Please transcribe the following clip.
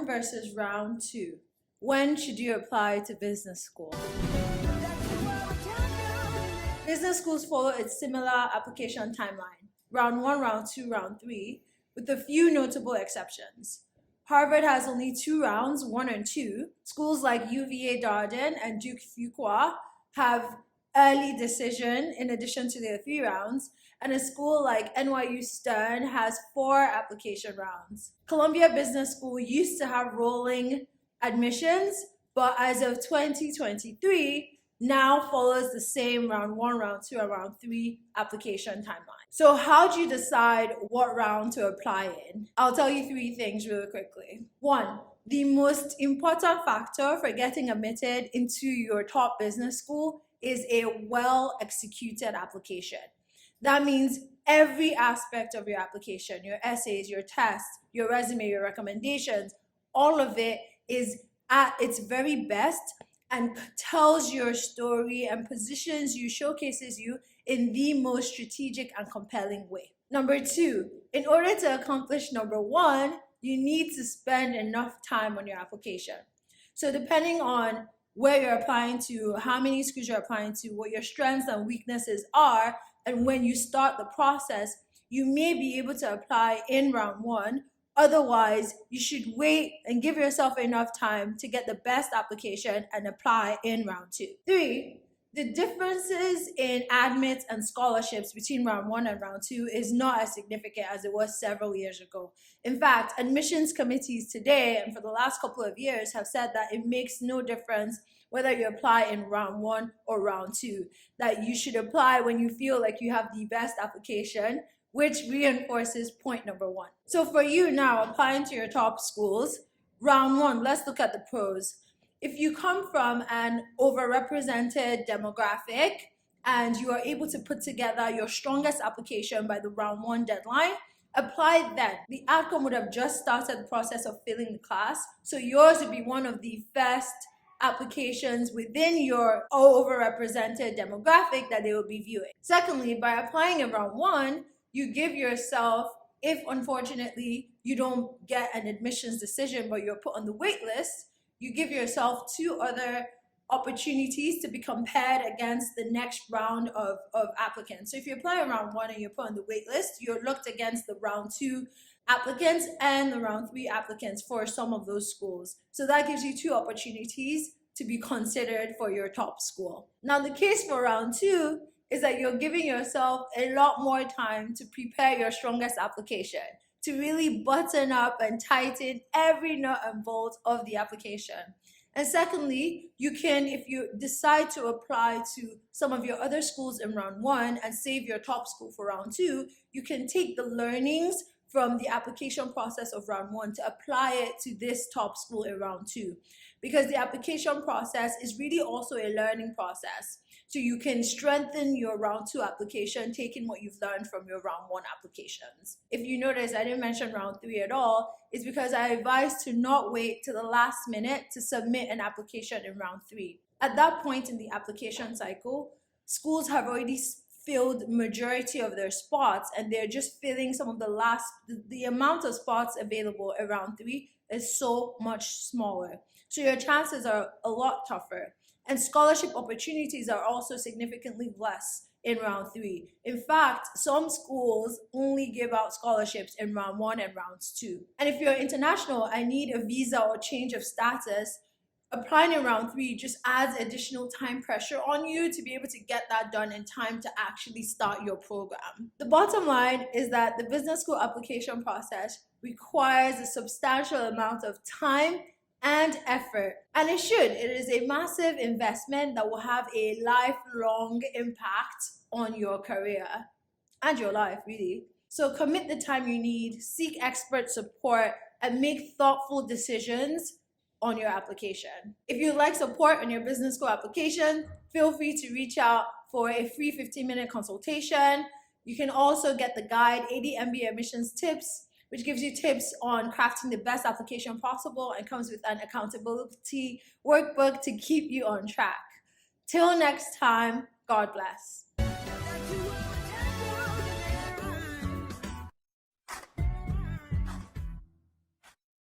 versus round 2. When should you apply to business school? Business schools follow a similar application timeline, round 1, round 2, round 3, with a few notable exceptions. Harvard has only 2 rounds, 1 and 2. Schools like UVA Darden and Duke Fuqua have early decision in addition to their 3 rounds, and a school like NYU Stern has 4 application rounds. Columbia Business School used to have rolling admissions, but as of 2023, now follows the same round 1, round 2, and round 3 application timeline. So how do you decide what round to apply in? I'll tell you 3 things really quickly. 1, the most important factor for getting admitted into your top business school is a well-executed application. That means every aspect of your application, your essays, your tests, your resume, your recommendations, all of it is at its very best and tells your story and positions you, showcases you in the most strategic and compelling way. Number 2, in order to accomplish number 1, you need to spend enough time on your application. So depending on where you're applying to, how many schools you're applying to, what your strengths and weaknesses are, and when you start the process, you may be able to apply in round 1. Otherwise, you should wait and give yourself enough time to get the best application and apply in round 2. 3, the differences in admits and scholarships between round 1 and round 2 is not as significant as it was several years ago. In fact, admissions committees today and for the last couple of years have said that it makes no difference whether you apply in round 1 or round 2, that you should apply when you feel like you have the best application, which reinforces point number 1. So for you now, applying to your top schools, round 1, let's look at the pros. If you come from an overrepresented demographic and you are able to put together your strongest application by the round 1 deadline, apply then. The outcome would have just started the process of filling the class, so yours would be one of the first applications within your overrepresented demographic that they will be viewing. Secondly, by applying in round 1, you give yourself, if unfortunately you don't get an admissions decision but you're put on the wait list, you give yourself 2 other opportunities to be compared against the next round of applicants. So if you apply in round 1 and you're put on the wait list, you're looked against the round 2 applicants and the round 3 applicants for some of those schools. So that gives you 2 opportunities to be considered for your top school. Now the case for round 2 is that you're giving yourself a lot more time to prepare your strongest application, to really button up and tighten every nut and bolt of the application. And secondly, you can, if you decide to apply to some of your other schools in round 1 and save your top school for round 2, you can take the learnings from the application process of round 1 to apply it to this top school in round 2. Because the application process is really also a learning process. So you can strengthen your round 2 application, taking what you've learned from your round 1 applications. If you notice, I didn't mention round 3 at all. It's because I advise to not wait to the last minute to submit an application in round 3. At that point in the application cycle, schools have already filled majority of their spots and they're just filling some of the amount of spots available in round 3 is so much smaller. So your chances are a lot tougher. And scholarship opportunities are also significantly less in round 3. In fact, some schools only give out scholarships in round 1 and rounds 2. And if you're international and need a visa or change of status, applying in round 3 just adds additional time pressure on you to be able to get that done in time to actually start your program. The bottom line is that the business school application process requires a substantial amount of time and effort, and it should. It is a massive investment that will have a lifelong impact on your career and your life, really. So commit the time you need, seek expert support, and make thoughtful decisions on your application. If you'd like support on your business school application, feel free to reach out for a free 15-minute consultation. You can also get the guide 80 MBA Admissions Tips, which gives you tips on crafting the best application possible and comes with an accountability workbook to keep you on track. Till next time, God bless.